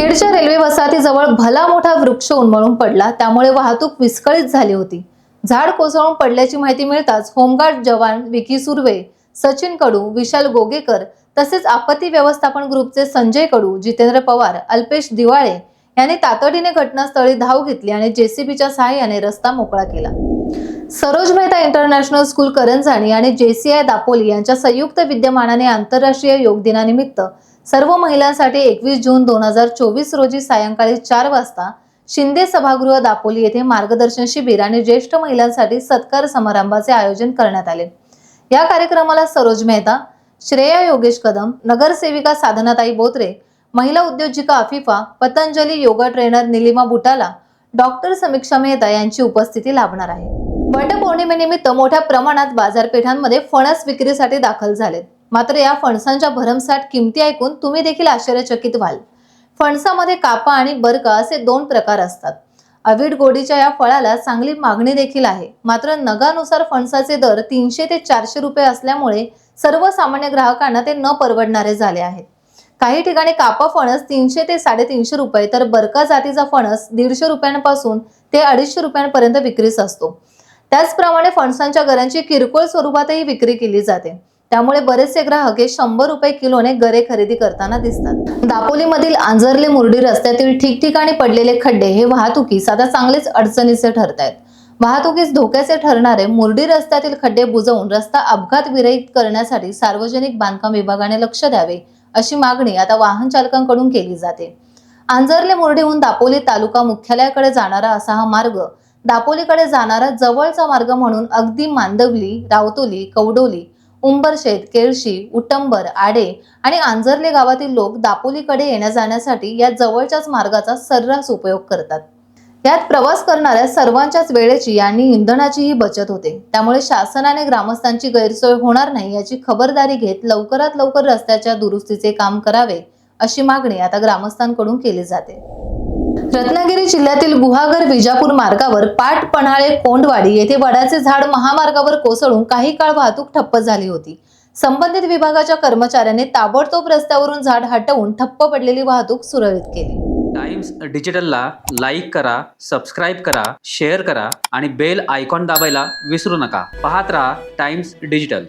खेडच्या railway वसाहतीजवळ भला मोठा वृक्ष उन्मळून पडला, त्यामुळे वाहतूक विस्कळीत झाली होती। झाड कोसळून पडल्याची माहिती मिळताच होमगार्ड जवान विकी सुर्वे, सचिन कडू, विशाल गोगेकर तसेच आपत्ती व्यवस्थापन ग्रुपचे संजय कडू, जितेंद्र पवार, अल्पेश दिवाळे यांनी तातडीने घटनास्थळी धाव घेतली आणि जेसीबीच्या सहाय्याने रस्ता मोकळा केला। सरोज मेहता इंटरनॅशनल स्कूल करंजानी आणि जेसीआय दापोली यांच्या संयुक्त विद्यमानाने आंतरराष्ट्रीय योग दिनानिमित्त सर्व महिलांसाठी 21 जून 2024 रोजी सायंकाळी 4 वाजता शिंदे सभागृह दापोली येथे मार्गदर्शन शिबिर आणि ज्येष्ठ महिलांसाठी सत्कार समारंभाचे आयोजन करण्यात आले। या कार्यक्रमाला सरोज मेहता, श्रेया योगेश कदम, नगरसेविका साधनाताई बोत्रे, महिला उद्योजिका अफिफा, पतंजली योगा ट्रेनर निलिमा बुटाला, डॉक्टर समीक्षा मेहता यांची उपस्थिती लाभणार आहे। वटपौर्णिमेनिमित्त मोठ्या प्रमाणात बाजारपेठांमध्ये फणस विक्रीसाठी दाखल झालेत। मात्र या फणसांच्या भरमसाठ किमती ऐकून तुम्ही देखील आश्चर्यचकित व्हाल। फणसामध्ये कापा आणि बरका असे 2 प्रकार असतात। अवीट गोडीच्या या फळाला चांगली मागणी देखील आहे। मात्र नगानुसार फणसाचे दर 300 ते 400 रुपये असल्यामुळे सर्वसामान्य ग्राहकांना ते न परवडणारे झाले आहेत। काही ठिकाणी कापा फणस 300 ते 350 रुपये तर बरका जातीचा फणस 150 रुपयांपासून ते 250 रुपयांपर्यंत विक्रीस असतो। त्याचप्रमाणे फणसांच्या गऱ्यांची किरकोळ स्वरूपातही विक्री केली जाते। त्यामुळे बरेचसे ग्राहक हे 100 रुपये किलोने गरे खरेदी करताना दिसतात। दापोलीमधील आंजर्ले मुर्डी रस्त्यातील ठिकठिकाणी पडलेले खड्डे हे वाहतुकीस आता चांगलेच अडचणीचे ठरत आहेत। वाहतुकीस धोक्याचे ठरणारे मुर्डी रस्त्यातील खड्डे बुजवून रस्ता अपघात विरहित करण्यासाठी सार्वजनिक बांधकाम विभागाने लक्ष द्यावे, अशी मागणी आता वाहन चालकांकडून केली जाते। आंजर्ले मुर्डीहून दापोली तालुका मुख्यालयाकडे जाणारा असा हा मार्ग दापोलीकडे जाणारा जवळचा मार्ग म्हणून अगदी मांदवली, रावतोली, कवडोली, उंबरशेत, केळशी, उटंबर, आडे आणि आंजर्ले गावातील लोक दापोलीकडे येण्या-जाण्यासाठी या जवळच्याच मार्गाचा सर्रास उपयोग करतात। यात प्रवास करणाऱ्या सर्वांच्याच वेळेची आणि इंधनाचीही बचत होते। त्यामुळे शासनाने ग्रामस्थांची गैरसोय होणार नाही याची खबरदारी घेत लवकरात लवकर रस्त्याच्या दुरुस्तीचे काम करावे, अशी मागणी आता ग्रामस्थांकडून केली जाते। रत्नागिरी जिल्ह्यातील गुहागर विजापूर मार्गावर पाट पन्हाळे कोंडवाडी येथे वडाचे झाड महामार्गावर कोसळून काही काळ वाहतूक ठप्प झाली होती। संबंधित विभागाच्या कर्मचाऱ्यांनी ताबडतोब रस्त्यावरून झाड हटवून ठप्प पडलेली वाहतूक सुरळीत केली। टाइम्स डिजिटलला लाईक करा, सबस्क्राईब करा, शेअर करा आणि बेल आयकॉन दाबायला विसरू नका। पाहत रहा टाइम्स डिजिटल।